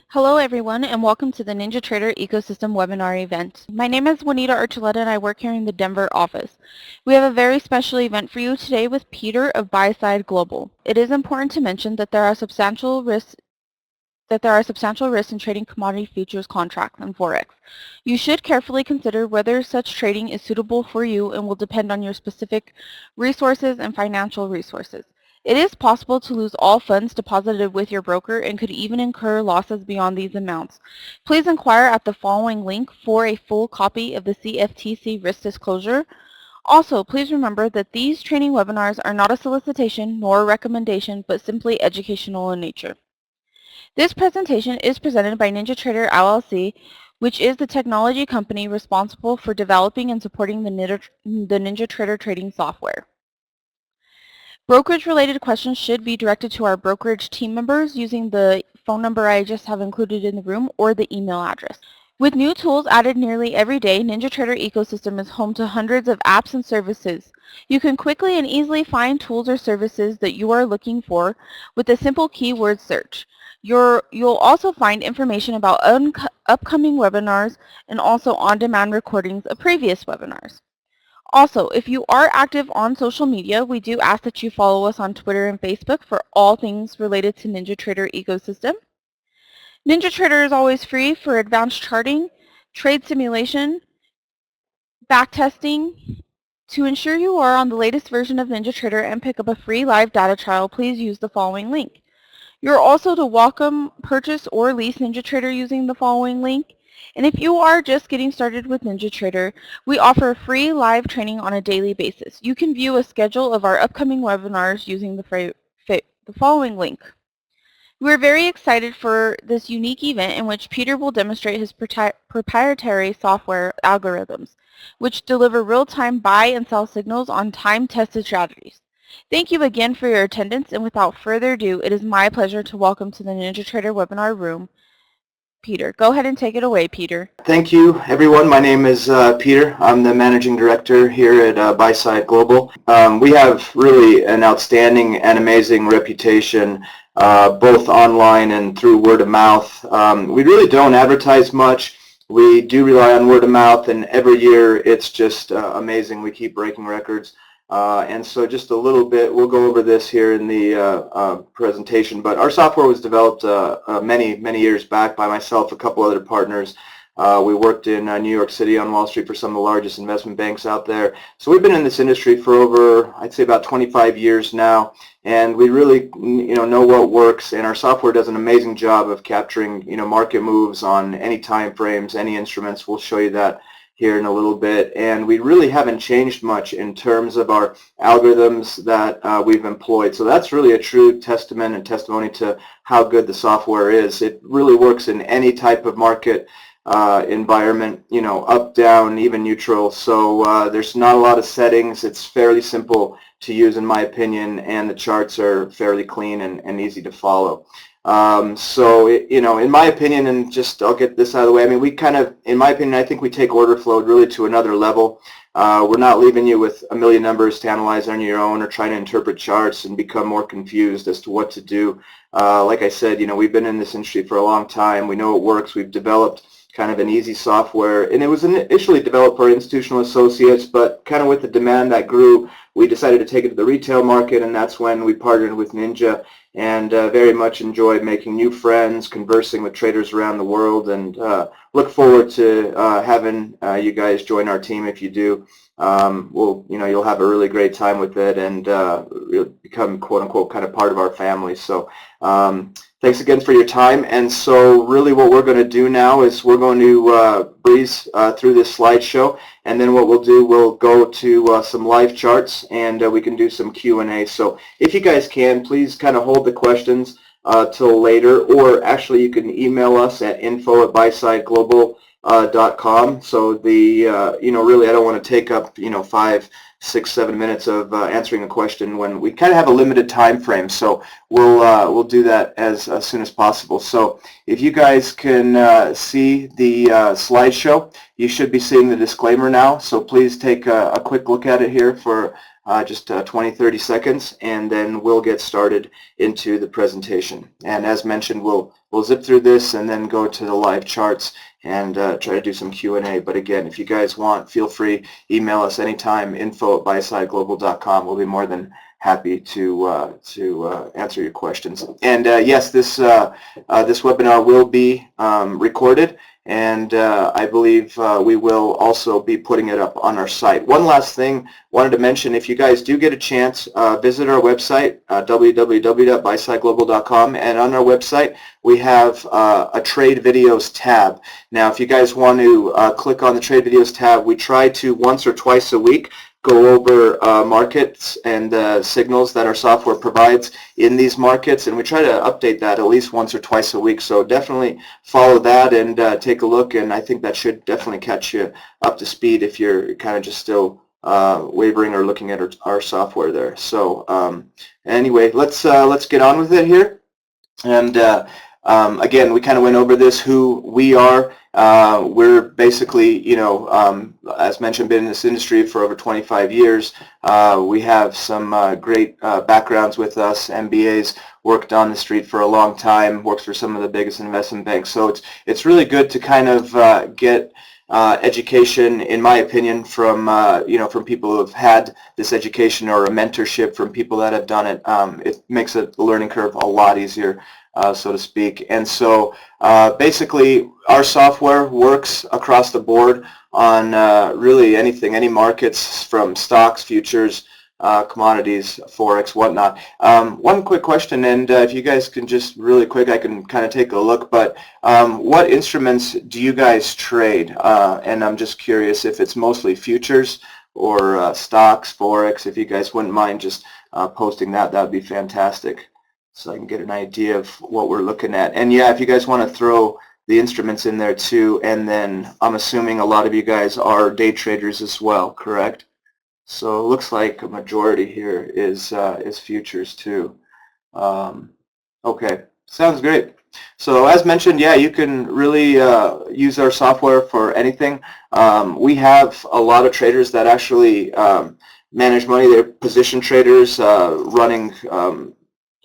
Hello everyone and welcome to the NinjaTrader Ecosystem webinar event. My name is Juanita Archuleta and I work here in the Denver office. We have a very special event for you today with Peter of BuySide Global. It is important to mention that there are substantial risks in trading commodity futures contracts and Forex. You should carefully consider whether such trading is suitable for you and will depend on your specific resources and financial resources. It is possible to lose all funds deposited with your broker and could even incur losses beyond these amounts. Please inquire at the following link for a full copy of the CFTC risk disclosure. Also, please remember that these training webinars are not a solicitation nor a recommendation, but simply educational in nature. This presentation is presented by NinjaTrader LLC, which is the technology company responsible for developing and supporting the NinjaTrader trading software. Brokerage-related questions should be directed to our brokerage team members using the phone number I just have included in the room or the email address. With new tools added nearly every day, NinjaTrader Ecosystem is home to hundreds of apps and services. You can quickly and easily find tools or services that you are looking for with a simple keyword search. You'll also find information about upcoming webinars and also on-demand recordings of previous webinars. Also, if you are active on social media, we do ask that you follow us on Twitter and Facebook for all things related to NinjaTrader Ecosystem. NinjaTrader is always free for advanced charting, trade simulation, backtesting. To ensure you are on the latest version of NinjaTrader and pick up a free live data trial, please use the following link. You're also to welcome, purchase, or lease NinjaTrader using the following link. And if you are just getting started with NinjaTrader, we offer free live training on a daily basis. You can view a schedule of our upcoming webinars using the following link. We are very excited for this unique event in which Peter will demonstrate his proprietary software algorithms, which deliver real-time buy and sell signals on time-tested strategies. Thank you again for your attendance, and without further ado, it is my pleasure to welcome to the NinjaTrader webinar room, Peter. Go ahead and take it away, Peter. Thank you, everyone. My name is Peter. I'm the Managing Director here at BuySide Global. We have really an outstanding and amazing reputation, both online and through word of mouth. We really don't advertise much. We do rely on word of mouth, and every year it's just amazing. We keep breaking records. And so just a little bit, we'll go over this here in the presentation, but our software was developed many years back by myself, a couple other partners. We worked in New York City on Wall Street for some of the largest investment banks out there. So we've been in this industry for over, I'd say, about 25 years now, and we really know what works, and our software does an amazing job of capturing market moves on any time frames, any instruments. We'll show you that here in a little bit, and we really haven't changed much in terms of our algorithms that we've employed. So that's really a true testament and testimony to how good the software is. It really works in any type of market environment, up, down, even neutral. So there's not a lot of settings. It's fairly simple to use, in my opinion, and the charts are fairly clean and easy to follow. In my opinion, and just I'll get this out of the way, I mean, we kind of, in my opinion, I think we take order flow really to another level. We're not leaving you with a million numbers to analyze on your own or trying to interpret charts and become more confused as to what to do. Like I said, we've been in this industry for a long time. We know it works. We've developed kind of an easy software, and it was initially developed for institutional associates, but kind of with the demand that grew, we decided to take it to the retail market, and that's when we partnered with Ninja, and very much enjoyed making new friends, conversing with traders around the world, and look forward to having you guys join our team. If you do, you'll have a really great time with it, and you'll become quote unquote kind of part of our family. So thanks again for your time. And so really what we're going to do now is we're going to breeze through this slideshow, and then what we'll do, we'll go to some live charts, and we can do some Q&A. So if you guys can, please kind of hold the questions till later, or actually you can email us at info@buysideglobal.com. So the really I don't want to take up 5, 6, 7 minutes of answering a question when we kind of have a limited time frame. So we'll do that as soon as possible. So if you guys can see the slideshow, you should be seeing the disclaimer now. So please take a quick look at it here for just 20-30 seconds, and then we'll get started into the presentation. And as mentioned, we'll zip through this and then go to the live charts and try to do some Q&A. But again, if you guys want, feel free, email us anytime, info@buysideglobal.com. We'll be more than happy to answer your questions. And yes, this webinar will be recorded, and I believe we will also be putting it up on our site. One last thing wanted to mention, if you guys do get a chance, visit our website, www.buysideglobal.com, and on our website we have a trade videos tab. Now if you guys want to click on the trade videos tab, we try to once or twice a week go over markets and signals that our software provides in these markets, and we try to update that at least once or twice a week. So definitely follow that and take a look, and I think that should definitely catch you up to speed if you're kind of just still wavering or looking at our software there. So anyway, let's get on with it here. And again, we kind of went over this, who we are. We're basically, as mentioned, been in this industry for over 25 years. We have some great backgrounds with us, MBAs, worked on the street for a long time, worked for some of the biggest investment banks. So it's really good to kind of get education, in my opinion, from from people who have had this education, or a mentorship from people that have done it. It makes the learning curve a lot easier, so to speak. And so basically our software works across the board on really anything, any markets, from stocks, futures, commodities, forex, whatnot. One quick question, and if you guys can just really quick, I can kind of take a look, but what instruments do you guys trade? And I'm just curious if it's mostly futures or stocks, forex. If you guys wouldn't mind just posting that, that would be fantastic, so I can get an idea of what we're looking at. And yeah, if you guys want to throw the instruments in there too, and then I'm assuming a lot of you guys are day traders as well, correct? So it looks like a majority here is futures too. Okay, sounds great. So as mentioned, yeah, you can really use our software for anything. We have a lot of traders that actually manage money. They're position traders running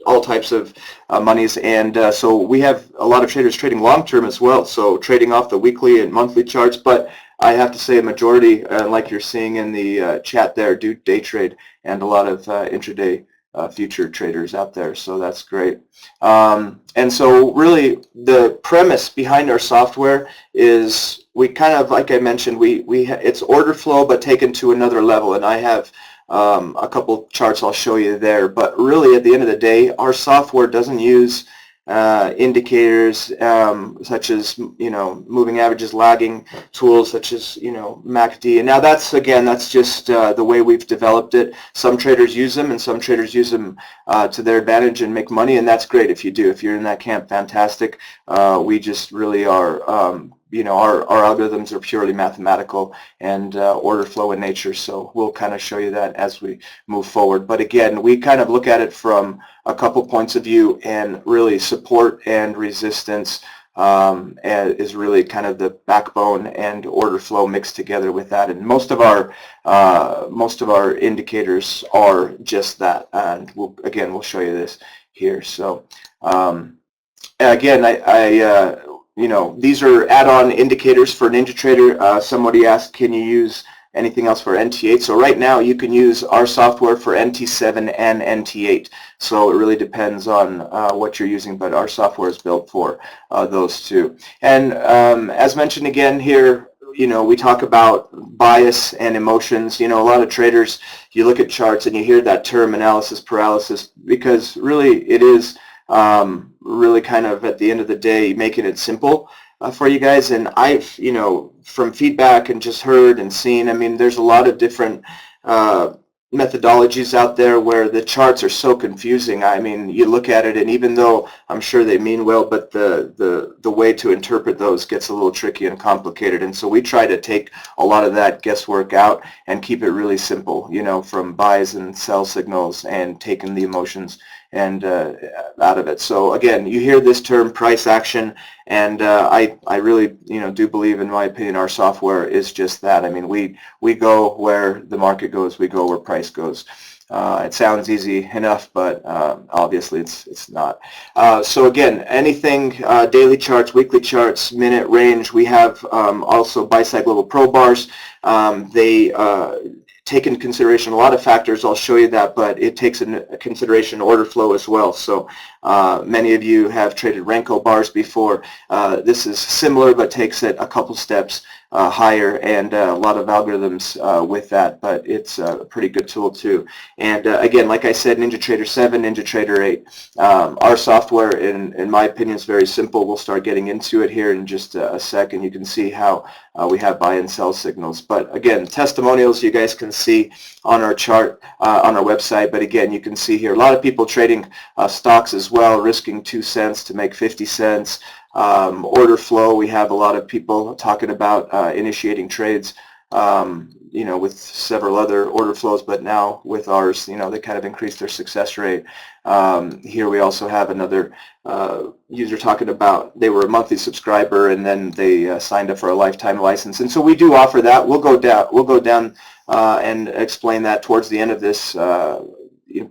all types of monies, and so we have a lot of traders trading long-term as well, so trading off the weekly and monthly charts. But I have to say a majority, like you're seeing in the chat there, do day trade, and a lot of intraday future traders out there, so that's great. And so really the premise behind our software is, we kind of, like I mentioned, it's order flow but taken to another level, and I have a couple charts I'll show you there. But really at the end of the day, our software doesn't use indicators such as moving averages, lagging tools such as MACD. And now that's just the way we've developed it. Some traders use them and some traders use them to their advantage and make money, and that's great if you do. If you're in that camp, fantastic. We just really are our algorithms are purely mathematical and order flow in nature, so we'll kind of show you that as we move forward. But again, we kind of look at it from a couple points of view, and really support and resistance is really kind of the backbone, and order flow mixed together with that. And most of our indicators are just that, and we'll show you this here. So again, these are add-on indicators for NinjaTrader. Somebody asked, can you use anything else for NT8? So right now you can use our software for NT7 and NT8. So it really depends on what you're using, but our software is built for those two. And as mentioned again here, we talk about bias and emotions. A lot of traders, you look at charts and you hear that term analysis paralysis, because really it is really kind of, at the end of the day, making it simple for you guys. And I've, from feedback and just heard and seen, I mean, there's a lot of different methodologies out there where the charts are so confusing. I mean, you look at it, and even though I'm sure they mean well, but the way to interpret those gets a little tricky and complicated. And so we try to take a lot of that guesswork out and keep it really simple, from buys and sell signals and taking the emotions and out of it. So again, you hear this term price action, and I really do believe, in my opinion, our software is just that. I mean, we go where the market goes, we go where price goes. It sounds easy enough, but obviously it's not. So again, anything daily charts, weekly charts, minute range. We have also BuySide Global Pro bars. They take into consideration a lot of factors. I'll show you that, but it takes into consideration order flow as well. So many of you have traded Renko bars before. This is similar, but takes it a couple steps higher, and a lot of algorithms with that, but it's a pretty good tool too. And again, like I said, NinjaTrader 7, NinjaTrader 8. Our software, in my opinion, is very simple. We'll start getting into it here in just a second. You can see how we have buy and sell signals. But again, testimonials you guys can see on our chart on our website. But again, you can see here a lot of people trading stocks as well, risking 2 cents to make 50 cents. Order flow, we have a lot of people talking about initiating trades, with several other order flows, but now with ours, they kind of increased their success rate. Here we also have another user talking about they were a monthly subscriber and then they signed up for a lifetime license, and so we do offer that. We'll go down and explain that towards the end of this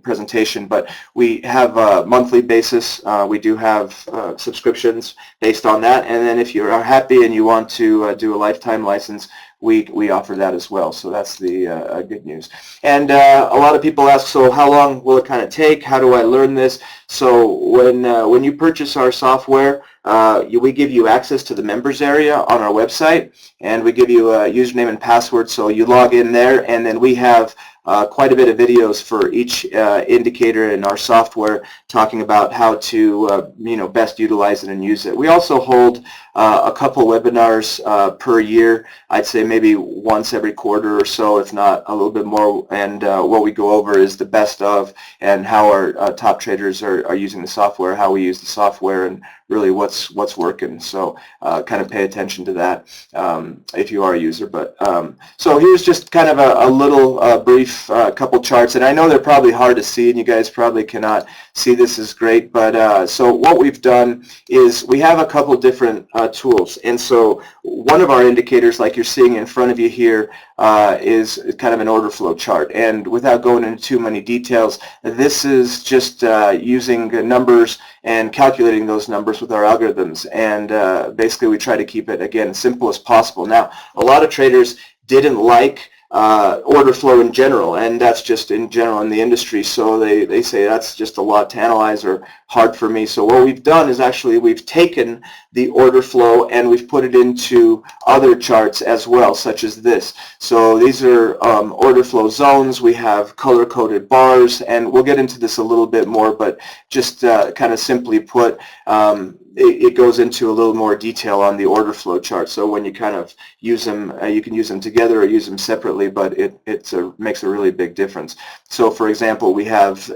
presentation, but we have a monthly basis. We do have subscriptions based on that, and then if you are happy and you want to do a lifetime license, we offer that as well. So that's the good news. And a lot of people ask, so how long will it kind of take? How do I learn this? So when you purchase our software, we give you access to the members area on our website, and we give you a username and password, so you log in there, and then we have quite a bit of videos for each indicator in our software talking about how to best utilize it and use it. We also hold a couple webinars per year. I'd say maybe once every quarter or so, if not a little bit more, and what we go over is the best of and how our top traders are using the software, how we use the software, and really what's working. So kind of pay attention to that if you are a user. But so here's just kind of a little brief couple charts, and I know they're probably hard to see and you guys probably cannot see this is great, but so what we've done is we have a couple different tools, and so one of our indicators, like you're seeing in front of you here, is kind of an order flow chart. And without going into too many details, this is just using numbers and calculating those numbers with our algorithms, and basically we try to keep it, again, as simple as possible. Now, a lot of traders didn't like order flow in general, and that's just in general in the industry, so they say that's just a lot to analyze or hard for me. So what we've done is actually we've taken the order flow and we've put it into other charts as well, such as this. So these are order flow zones. We have color-coded bars, and we'll get into this a little bit more, but just kind of simply put, it goes into a little more detail on the order flow chart. So when you kind of use them, you can use them together or use them separately, but it makes a really big difference. So for example, we have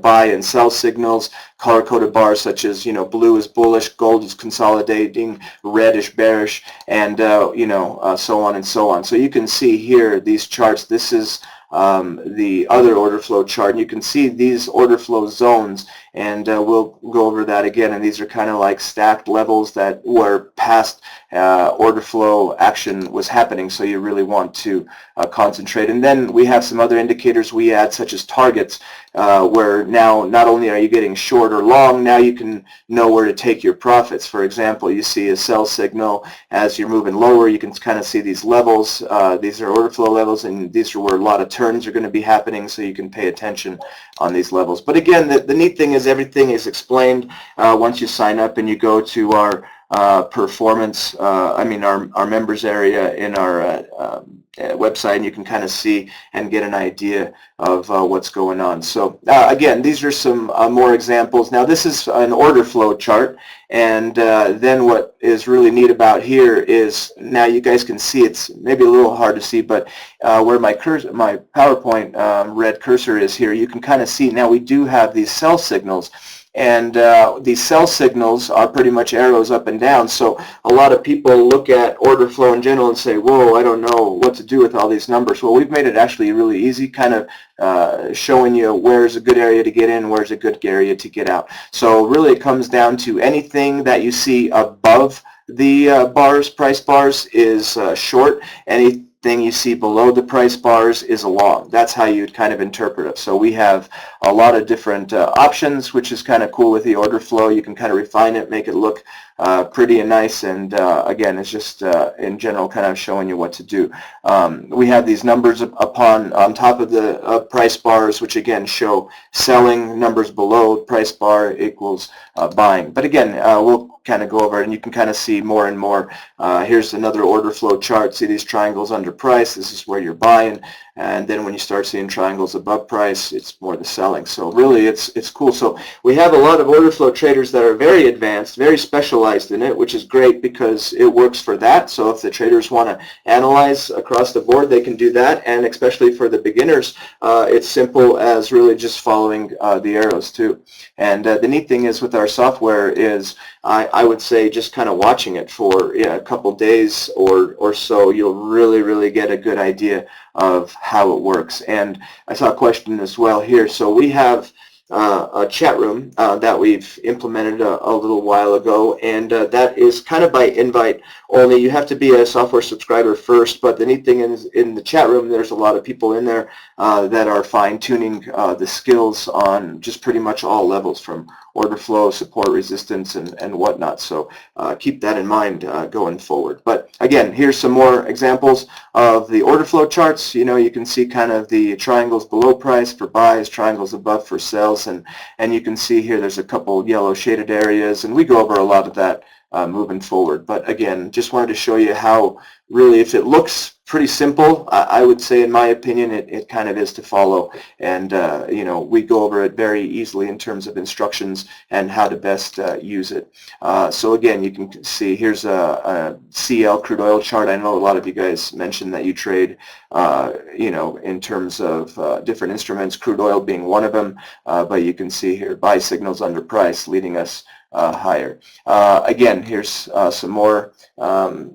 buy and sell signals, color-coded bars such as blue is bullish, gold is consolidating, red is bearish, and so on and so on. So you can see here these charts. This is the other order flow chart, and you can see these order flow zones, and we'll go over that again, and these are kind of like stacked levels that were past order flow action was happening, so you really want to concentrate. And then we have some other indicators we add, such as targets, where now not only are you getting short or long, now you can know where to take your profits. For example, you see a sell signal as you're moving lower, you can kind of see these levels. These are order flow levels, and these are where a lot of turns are going to be happening, so you can pay attention on these levels. But again, the neat thing is everything is explained once you sign up and you go to our performance, our members area in our website, and you can kind of see and get an idea of what's going on. So again, these are some more examples. Now this is an order flow chart, and then what is really neat about here is now you guys can see, it's maybe a little hard to see, but where my PowerPoint red cursor is here, you can kind of see now we do have these sell signals. and these sell signals are pretty much arrows up and down. So a lot of people look at order flow in general and say, whoa, I don't know what to do with all these numbers. Well, we've made it actually really easy, kind of showing you where's a good area to get in, where's a good area to get out. So really it comes down to anything that you see above the price bars is short. Anything you see below the price bars is a long. That's how you'd kind of interpret it. So we have a lot of different options, which is kind of cool with the order flow. You can kind of refine it, make it look pretty and nice, and again, it's just in general kind of showing you what to do. We have these numbers on top of the price bars, which again show selling. Numbers below price bar equals buying. But again, we'll kind of go over it, and you can kind of see more and more. Here's another order flow chart. See these triangles under price? This is where you're buying. And then when you start seeing triangles above price, it's more the selling. So really, it's cool. So we have a lot of order flow traders that are very advanced, very specialized in it, which is great because it works for that. So if the traders want to analyze across the board, they can do that. And especially for the beginners, it's simple as really just following the arrows too. And the neat thing is with our software is I would say just kind of watching it for a couple days or so, you'll really get a good idea of how it works. And I saw a question as well here. So we have a chat room that we've implemented a little while ago, and that is kind of by invite only. You have to be a software subscriber first, but the neat thing is in the chat room, there's a lot of people in there that are fine-tuning the skills on just pretty much all levels, from order flow, support, resistance, and whatnot. So keep that in mind going forward. But again, here's some more examples of the order flow charts. You can see kind of the triangles below price for buys, triangles above for sells, and you can see here there's a couple yellow shaded areas, and we go over a lot of that moving forward. But again, just wanted to show you how really, if it looks pretty simple, I would say, in my opinion, it kind of is to follow. And we go over it very easily in terms of instructions and how to best use it. So again, you can see here's a CL crude oil chart. I know a lot of you guys mentioned that you trade in terms of different instruments, crude oil being one of them, but you can see here buy signals under price leading us higher. Again, here's some more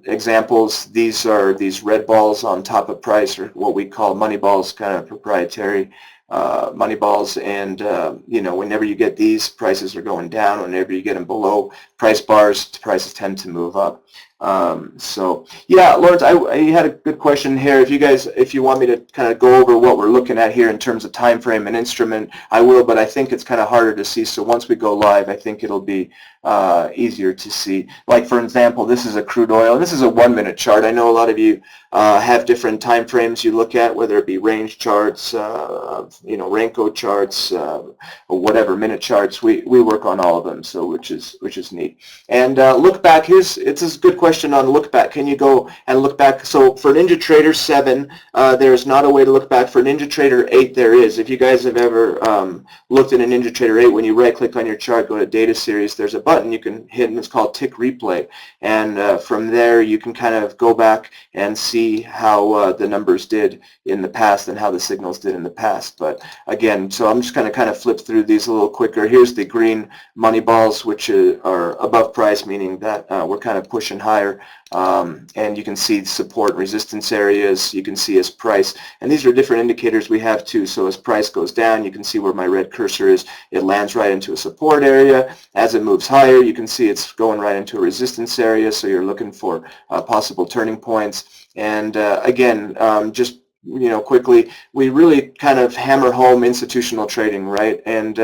examples. These are these red balls on top of price, or what we call money balls, kind of proprietary money balls. And whenever you get these, prices are going down. Whenever you get them below price bars, prices tend to move up. So yeah, Lawrence, I had a good question here. If you want me to kind of go over what we're looking at here in terms of time frame and instrument, I will, but I think it's kind of harder to see. So once we go live, I think it'll be easier to see. Like for example, this is a crude oil. This is a 1-minute chart. I know a lot of you have different time frames you look at, whether it be range charts, Renko charts, or whatever, minute charts. We work on all of them, so which is neat. And look back. It's a good question on look back. Can you go and look back? So for NinjaTrader 7, there's not a way to look back. For NinjaTrader 8, there is. If you guys have ever looked at a NinjaTrader 8, when you right-click on your chart, go to Data Series, there's a button you can hit, and it's called Tick Replay. And from there, you can kind of go back and see how the numbers did in the past and how the signals did in the past. But again, so I'm just going to kind of flip through these a little quicker. Here's the green money balls, which are above price, meaning that we're kind of pushing higher. And you can see support and resistance areas. You can see as price, and these are different indicators we have too. So as price goes down, you can see where my red cursor is. It lands right into a support area. As it moves higher, you can see it's going right into a resistance area. So you're looking for possible turning points. And again, just quickly, we really kind of hammer home institutional trading, right? And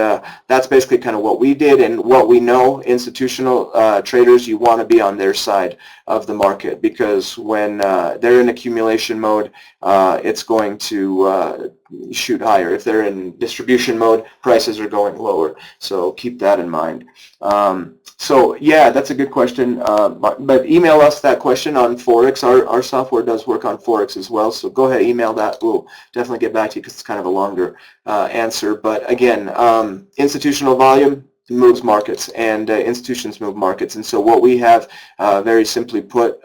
that's basically kind of what we did, and what we know. Institutional traders, you want to be on their side of the market, because when they're in accumulation mode, it's going to shoot higher. If they're in distribution mode, prices are going lower. So keep that in mind. So yeah, that's a good question, but email us that question on Forex. Our software does work on Forex as well, so go ahead, email that. We'll definitely get back to you because it's kind of a longer answer. But again, institutional volume moves markets, and institutions move markets. And so what we have, very simply put,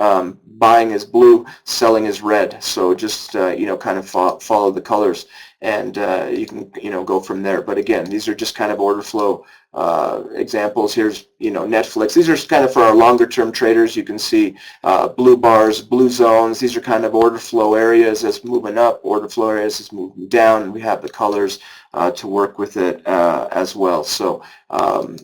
buying is blue, selling is red. So just kind of follow the colors, and you can go from there. But again, these are just kind of order flow examples. Here's, Netflix. These are kind of for our longer term traders. You can see blue bars, blue zones. These are kind of order flow areas that's moving up, order flow areas that's moving down. We have the colors to work with it as well. So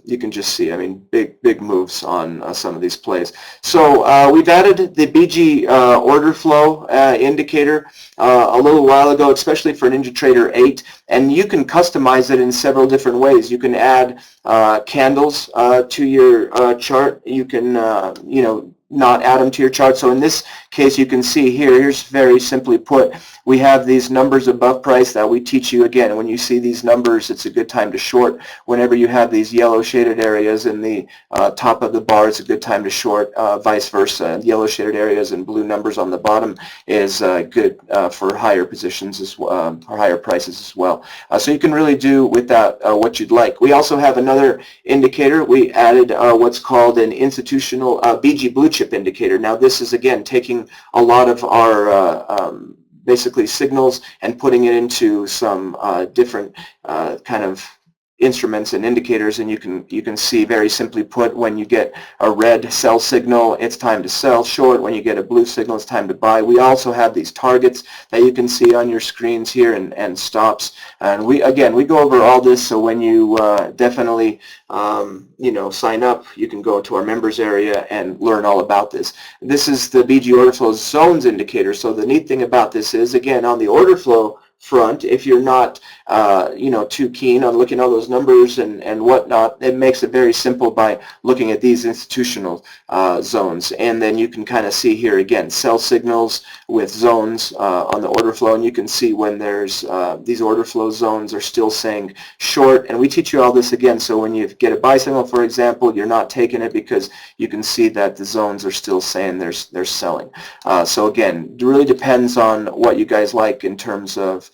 you can just see, I mean, big moves on some of these plays. So we've added the BG order flow indicator a little while ago, especially for NinjaTrader 8, and you can customize it in several different ways. You can add candles to your chart. You can, not add them to your chart. So in this case, you can see here's very simply put, we have these numbers above price that we teach you. Again, when you see these numbers, it's a good time to short. Whenever you have these yellow shaded areas in the top of the bar, it's a good time to short, vice versa. Yellow shaded areas and blue numbers on the bottom is good for higher positions as well, or higher prices as well. So you can really do with that what you'd like. We also have another indicator. We added what's called an institutional BG blue chip indicator. Now this is, again, taking a lot of our basically signals and putting it into some different kind of instruments and indicators, and you can see, very simply put, when you get a red sell signal, it's time to sell short. When you get a blue signal, it's time to buy. We also have these targets that you can see on your screens here, and stops. And we go over all this, so when you definitely sign up, you can go to our members area and learn all about this. This is the BG order flow zones indicator. So the neat thing about this is, again, on the order flow front, if you're not too keen on looking at all those numbers and whatnot, it makes it very simple by looking at these institutional zones, and then you can kind of see here again sell signals with zones on the order flow, and you can see when there's these order flow zones are still saying short, and we teach you all this again, so when you get a buy signal, for example, you're not taking it because you can see that the zones are still saying they're selling. So again, it really depends on what you guys like in terms of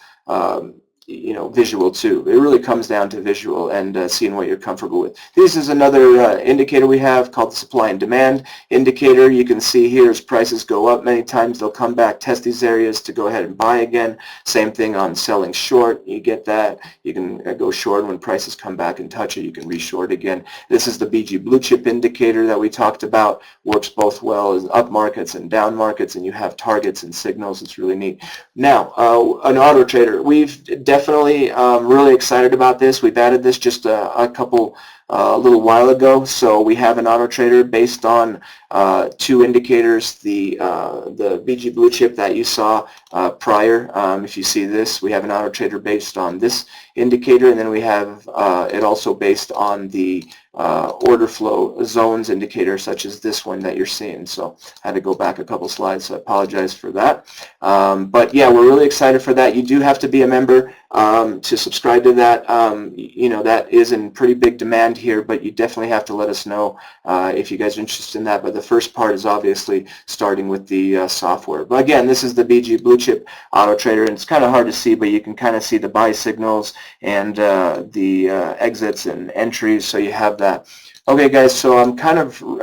visual too. It really comes down to visual and seeing what you're comfortable with. This is another indicator we have called the supply and demand indicator. You can see here as prices go up, many times they'll come back, test these areas to go ahead and buy again. Same thing on selling short. You get that. You can go short when prices come back and touch it. You can re-short again. This is the BG blue chip indicator that we talked about. Works both well as up markets and down markets, and you have targets and signals. It's really neat. Now, an auto trader. We've definitely really excited about this. We've added this just a little while ago. So we have an auto trader based on two indicators. The BG blue chip that you saw prior. If you see this, we have an auto trader based on this indicator, and then we have it also based on the order flow zones indicator, such as this one that you're seeing. So I had to go back a couple slides, so I apologize for that. But yeah, we're really excited for that. You do have to be a member to subscribe to that. That is in pretty big demand here, but you definitely have to let us know if you guys are interested in that. But the first part is obviously starting with the software. But again, this is the BG blue chip auto trader, and it's kind of hard to see, but you can kind of see the buy signals and the exits and entries, so you have that. Okay guys, so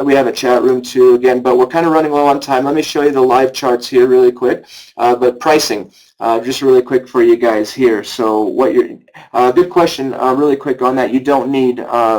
we have a chat room too again, but we're kind of running low on time. Let me show you the live charts here really quick. But pricing, just really quick for you guys here. So good question, really quick on that. You don't need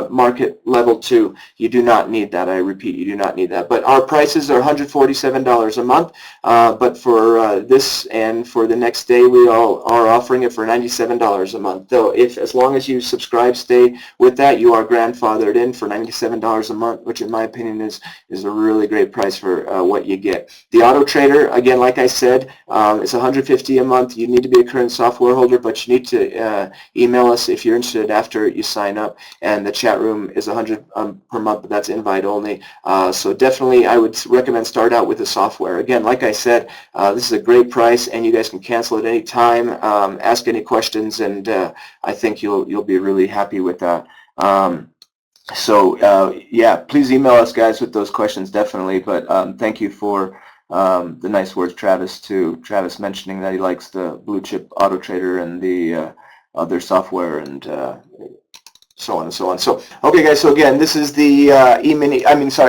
market level 2. You do not need that. I repeat, you do not need that. But our prices are $147 a month, but for this and for the next day, we all are offering it for $97 a month. Though, as long as you subscribe, stay with that, you are grandfathered in for $97 a month, which in my opinion is a really great price for what you get. The auto trader, again, like I said, it's $150 a month. You need to be a current software holder, but you need to email us if you're interested after you sign up. And the chat room is $100 per month, but that's invite only. So definitely, I would recommend start out with the software. Again, like I said, this is a great price, and you guys can cancel at any time. Ask any questions, and I think you'll be really happy with that. Yeah, please email us, guys, with those questions, definitely. But thank you for the nice words, Travis, too. Travis mentioning that he likes the blue chip auto trader and the other software, and so on and so on. So, okay guys, so again, this is the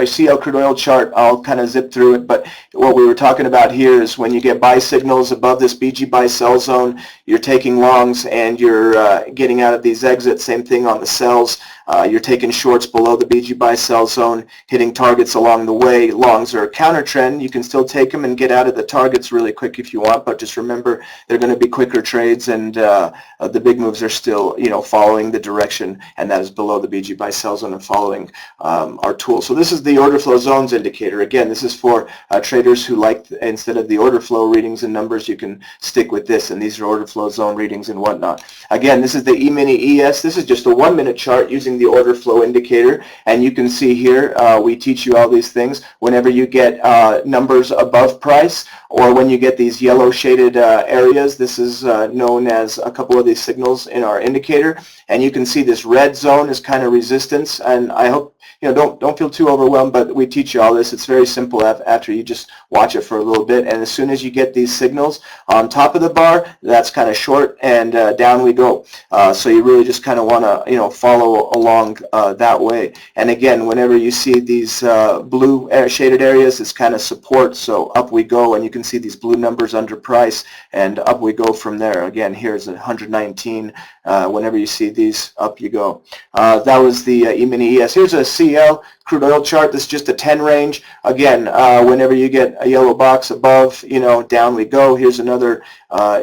CL crude oil chart. I'll kind of zip through it, but what we were talking about here is when you get buy signals above this BG buy sell zone, you're taking longs and you're getting out of these exits. Same thing on the sells. You're taking shorts below the BG buy sell zone, hitting targets along the way. Longs are a counter trend. You can still take them and get out of the targets really quick if you want, but just remember they're going to be quicker trades, and the big moves are still, following the direction, and that is below the BG buy sell zone and following our tool. So this is the order flow zones indicator. Again, this is for traders who like, instead of the order flow readings and numbers, you can stick with this, and these are order flow zone readings and whatnot. Again, this is the E-mini ES. This is just a 1-minute chart using the order flow indicator, and you can see here we teach you all these things. Whenever you get numbers above price, or when you get these yellow shaded areas, this is known as a couple of these signals in our indicator, and you can see this red zone is kind of resistance. And I hope don't feel too overwhelmed, but we teach you all this. It's very simple after you just watch it for a little bit, and as soon as you get these signals on top of the bar, that's kind of short, and down we go. So you really just kind of want to follow along that way. And again, whenever you see these blue shaded areas, it's kind of support, so up we go, and you can see these blue numbers under price, and up we go from there. Again, here's 119. Whenever you see these, up you go. That was the E-mini ES. Here's a CL crude oil chart. This is just a 10 range. Again, whenever you get a yellow box above, down we go. Here's another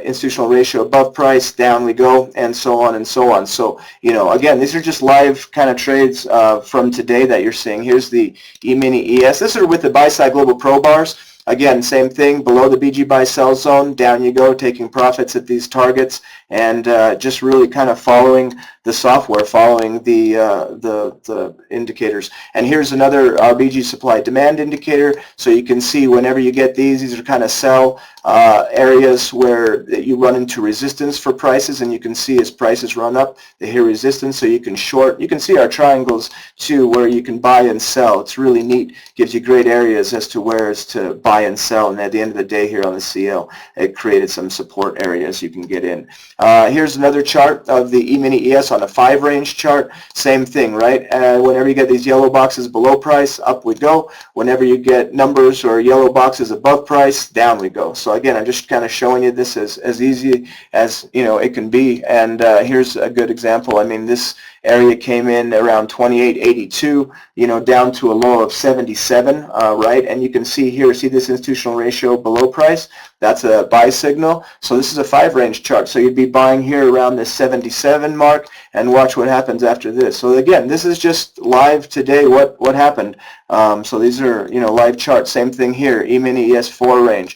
institutional ratio above price, down we go, and so on and so on. So, again, these are just live kind of trades from today that you're seeing. Here's the E-mini ES. This is with the BuySide Global Pro bars. Again, same thing, below the BG buy sell zone, down you go, taking profits at these targets, and just really kind of following the software, following the indicators. And here's another BG supply demand indicator, so you can see whenever you get these are kind of sell areas where you run into resistance for prices, and you can see as prices run up, they hit resistance, so you can short. You can see our triangles too, where you can buy and sell. It's really neat, gives you great areas as to where is to buy and sell, and at the end of the day here on the CL, it created some support areas you can get in. Here's another chart of the E-mini ES on a 5-range chart. Same thing, right? Whenever you get these yellow boxes below price, up we go. Whenever you get numbers or yellow boxes above price, down we go. So again, I'm just kind of showing you this as easy as it can be. And here's a good example. I mean, this area came in around 28.82, down to a low of 77, right? And you can see here, see this institutional ratio below price? That's a buy signal. So this is a 5-range chart. So you'd be buying here around this 77 mark, and watch what happens after this. So again, this is just live today, what happened. So these are, live charts. Same thing here, E-mini ES 4-range.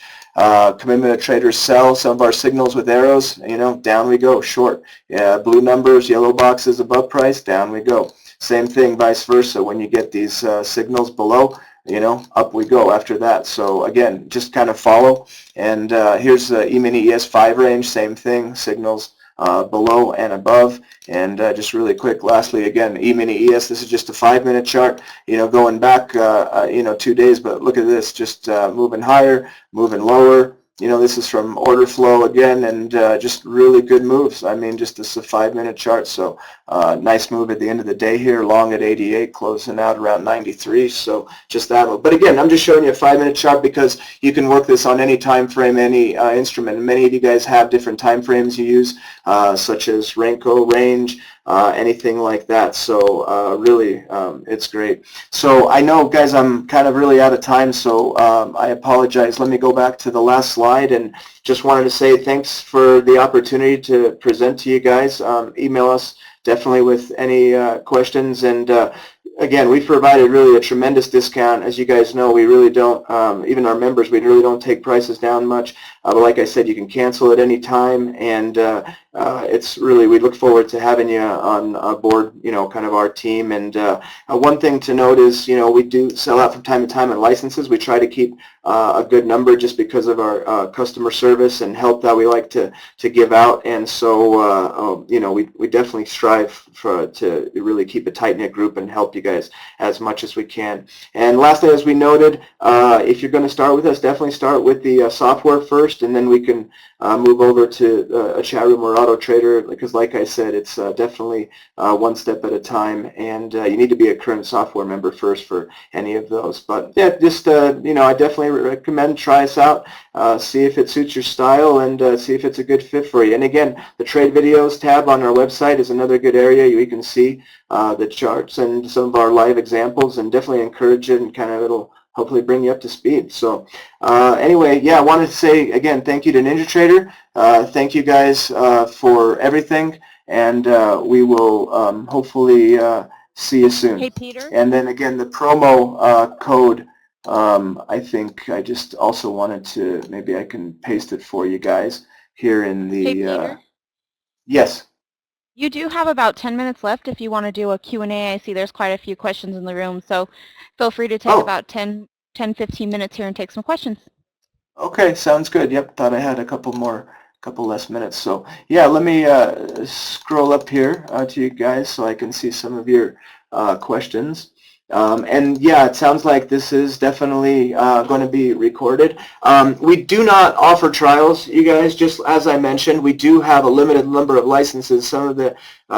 Commitment of traders sell some of our signals with arrows, down we go, short. Blue numbers, yellow boxes above price, down we go. Same thing, vice versa. When you get these signals below, up we go after that. So again, just kind of follow. And here's the E-mini ES 5-range, same thing, signals below and above. And just really quick, lastly, again, E-mini ES, this is just a 5-minute chart, going back, 2 days, but look at this, just moving higher, moving lower. This is from order flow again, and just really good moves. I mean, just this is a 5-minute chart, so nice move at the end of the day here, long at 88, closing out around 93, so just that one. But again, I'm just showing you a 5-minute chart because you can work this on any time frame, any instrument. Many of you guys have different time frames you use, such as Renko, range, anything like that. So really, it's great. So I know, guys, I'm kind of really out of time, so I apologize. Let me go back to the last slide, and just wanted to say thanks for the opportunity to present to you guys. Email us definitely with any questions, and again, we've provided really a tremendous discount. As you guys know, we really don't, even our members, we really don't take prices down much. But like I said, you can cancel at any time, and it's really, we look forward to having you on board, kind of our team. And one thing to note is, we do sell out from time to time in licenses. We try to keep a good number just because of our customer service and help that we like to give out. And so, we definitely strive strive to really keep a tight-knit group and help you guys as much as we can. And lastly, as we noted, if you're going to start with us, definitely start with the software first, and then we can move over to a chat room or auto trader, because like I said, it's definitely one step at a time, and you need to be a current software member first for any of those. But yeah, just I definitely recommend try us out, see if it suits your style, and see if it's a good fit for you. And again, the trade videos tab on our website is another good area. You can see the charts and some of our live examples, and definitely encourage it, and kind of it'll hopefully bring you up to speed. So anyway, yeah, I wanted to say again, thank you to NinjaTrader. Thank you guys for everything, and we will hopefully see you soon. Hey, Peter. And then again, the promo code, I think I just also wanted to, maybe I can paste it for you guys here in the... Hey, Peter. Yes. You do have about 10 minutes left if you want to do a Q&A. I see there's quite a few questions in the room, so feel free to take about 10, 15 minutes here and take some questions. Okay, sounds good. Yep, thought I had a couple less minutes. So yeah, let me scroll up here to you guys so I can see some of your questions. And yeah, it sounds like this is definitely going to be recorded. We do not offer trials, you guys. Just as I mentioned, we do have a limited number of licenses. Some of the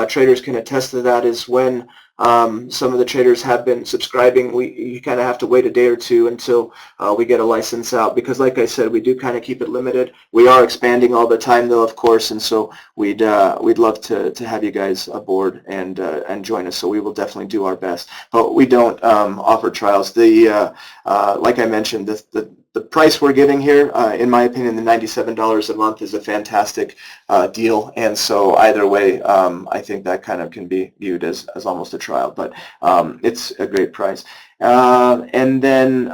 traders can attest to that, is when some of the traders have been subscribing, you kind of have to wait a day or two until we get a license out, because like I said, we do kind of keep it limited. We are expanding all the time though, of course, and so we'd love to have you guys aboard and join us. So we will definitely do our best, but we don't offer trials. Like I mentioned, the price we're giving here, in my opinion, the $97 a month is a fantastic deal, and so either way, I think that kind of can be viewed as almost a trial, but it's a great price. And then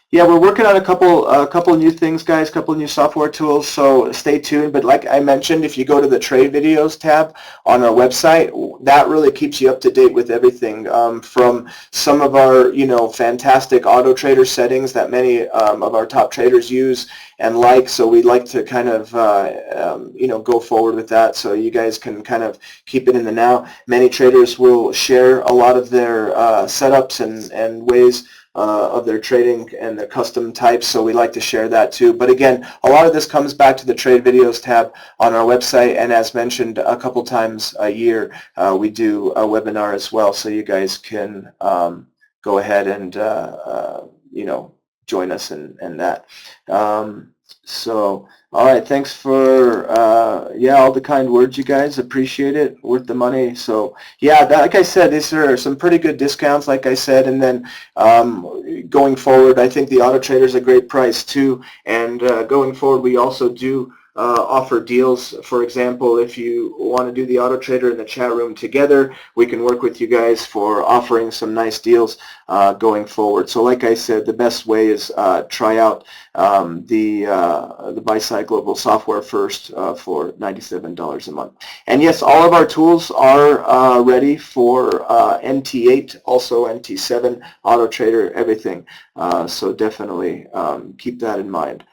yeah, we're working on a couple new things, guys, a couple new software tools, so stay tuned. But like I mentioned, if you go to the trade videos tab on our website, that really keeps you up to date with everything, from some of our fantastic auto trader settings that many of our top traders use and like. So we'd like to kind of go forward with that, so you guys can kind of keep it in the now. Many traders will share a lot of their setups and ways of their trading and their custom types, so we like to share that too. But again, a lot of this comes back to the trade videos tab on our website, and as mentioned a couple times a year, we do a webinar as well, so you guys can go ahead and join us in that. So all right, thanks for all the kind words, you guys. Appreciate it. Worth the money. So yeah, like I said, these are some pretty good discounts, like I said. And then going forward, I think the Auto Trader is a great price too. And going forward, we also do offer deals. For example, if you want to do the Auto Trader in the chat room together, we can work with you guys for offering some nice deals going forward. So like I said, the best way is try out the BuySide Global software first for $97 a month. And yes, all of our tools are ready for NT8, also NT7, Auto Trader, everything. So definitely keep that in mind.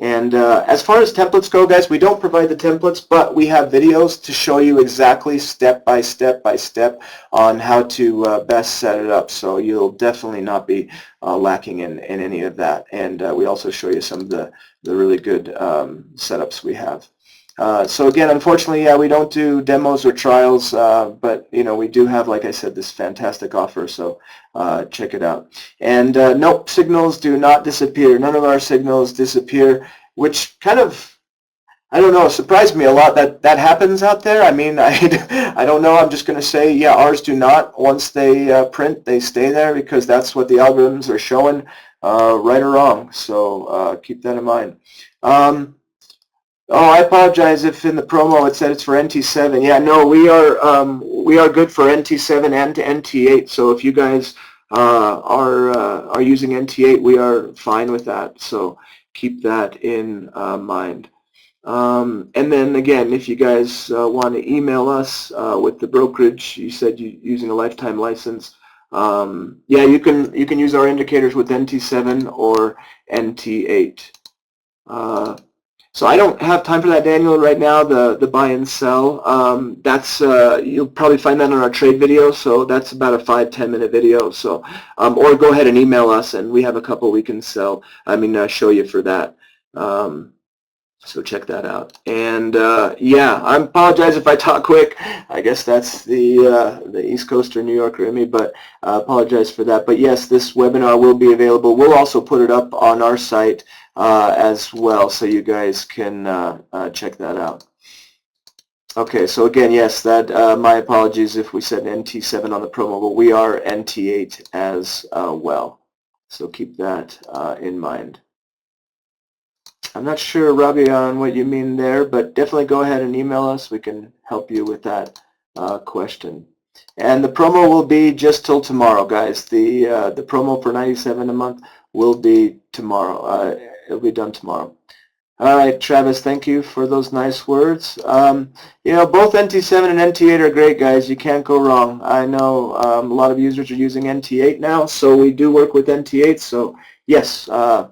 And as far as templates go, guys, we don't provide the templates, but we have videos to show you exactly step by step on how to best set it up. So you'll definitely not be lacking in any of that. And we also show you some of the really good setups we have. So again, unfortunately, yeah, we don't do demos or trials, but we do have, like I said, this fantastic offer, so check it out. And nope, signals do not disappear. None of our signals disappear, which kind of, I don't know, surprised me a lot that happens out there. I mean, I don't know. I'm just going to say, yeah, ours do not. Once they print, they stay there, because that's what the algorithms are showing, right or wrong. So keep that in mind. Oh, I apologize if in the promo it said it's for NT7. Yeah, no, we are good for NT7 and NT8. So if you guys are using NT8, we are fine with that. So keep that in mind. And then again, if you guys want to email us with the brokerage, you said you're using a lifetime license. Yeah, you can use our indicators with NT7 or NT8. So I don't have time for that, Daniel, right now, the buy and sell. That's you'll probably find that on our trade video, so that's about a 5-10 minute video. So, or go ahead and email us, and we have a couple we can show you for that. So check that out. And yeah, I apologize if I talk quick. I guess that's the East Coaster New Yorker in me, but I apologize for that. But yes, this webinar will be available. We'll also put it up on our site as well, so you guys can check that out. Okay, so again, yes, that my apologies if we said NT7 on the promo, but we are NT8 as well. So keep that in mind. I'm not sure, Robbie, on what you mean there, but definitely go ahead and email us. We can help you with that question. And the promo will be just till tomorrow, guys. The promo for $97 a month will be tomorrow. It'll be done tomorrow. All right, Travis, thank you for those nice words. You know, both NT7 and NT8 are great, guys. You can't go wrong. I know a lot of users are using NT8 now, so we do work with NT8. So yes, go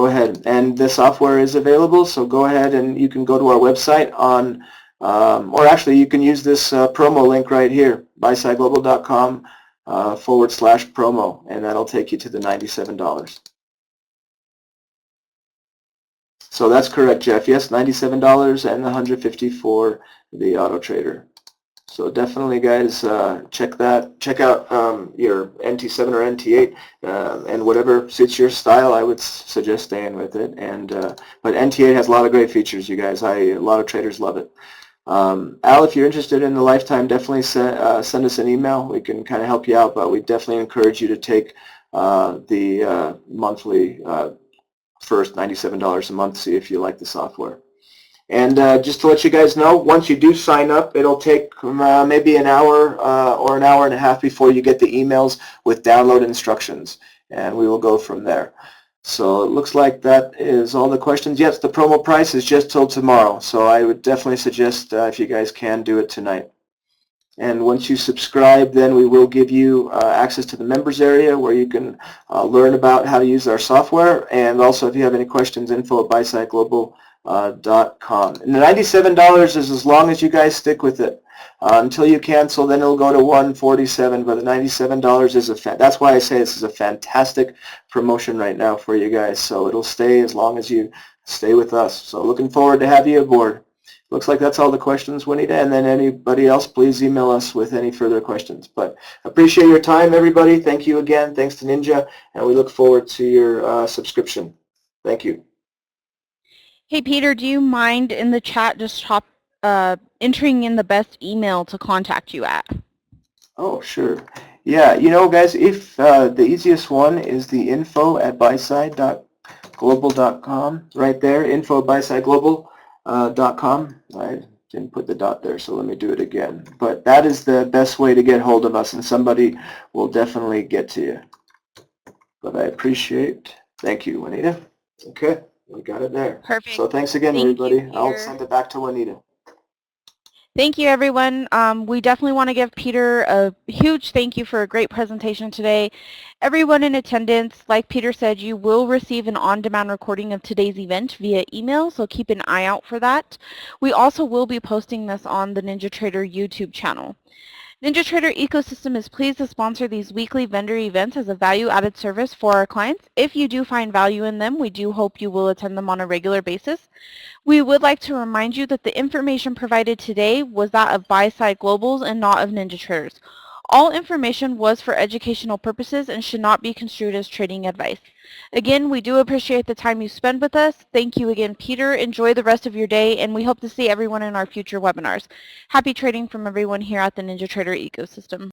ahead. And the software is available, so go ahead and you can go to our website on, or actually you can use this promo link right here, buysideglobal.com/promo, and that'll take you to the $97. So that's correct, Jeff. Yes, $97 and the $150 for the Auto Trader. So definitely, guys, check that. Check out your NT7 or NT8, and whatever suits your style. I would suggest staying with it. And but NT8 has a lot of great features, you guys. A lot of traders love it. Al, if you're interested in the lifetime, definitely send us an email. We can kind of help you out, but we definitely encourage you to take the monthly first $97 a month, see if you like the software. And just to let you guys know, once you do sign up, it'll take maybe an hour or an hour and a half before you get the emails with download instructions, and we will go from there. So it looks like that is all the questions. Yes, the promo price is just till tomorrow, so I would definitely suggest if you guys can do it tonight. And once you subscribe, then we will give you access to the members area where you can learn about how to use our software. And also, if you have any questions, info@buysideglobal.com. And the $97 is as long as you guys stick with it. Until you cancel, then it'll go to $147. But the $97 is that's why I say this is a fantastic promotion right now for you guys. So it'll stay as long as you stay with us. So looking forward to have you aboard. Looks like that's all the questions, Juanita, and then anybody else, please email us with any further questions. But appreciate your time, everybody. Thank you again. Thanks to Ninja, and we look forward to your subscription. Thank you. Hey, Peter, do you mind in the chat just entering in the best email to contact you at? Oh, sure. Yeah, you know, guys, if the easiest one is the info@buyside.global.com, right there, info@buysideglobal.com. I didn't put the dot there, so let me do it again. But that is the best way to get hold of us, and somebody will definitely get to you. But I appreciate. Thank you, Juanita. Okay, we got it there. Perfect. So thanks again, everybody. I'll send it back to Juanita. Thank you, everyone. We definitely want to give Peter a huge thank you for a great presentation today. Everyone in attendance, like Peter said, you will receive an on-demand recording of today's event via email, so keep an eye out for that. We also will be posting this on the NinjaTrader YouTube channel. NinjaTrader Ecosystem is pleased to sponsor these weekly vendor events as a value-added service for our clients. If you do find value in them, we do hope you will attend them on a regular basis. We would like to remind you that the information provided today was that of BuySide Global's and not of NinjaTrader's. All information was for educational purposes and should not be construed as trading advice. Again, we do appreciate the time you spend with us. Thank you again, Peter. Enjoy the rest of your day, and we hope to see everyone in our future webinars. Happy trading from everyone here at the NinjaTrader ecosystem.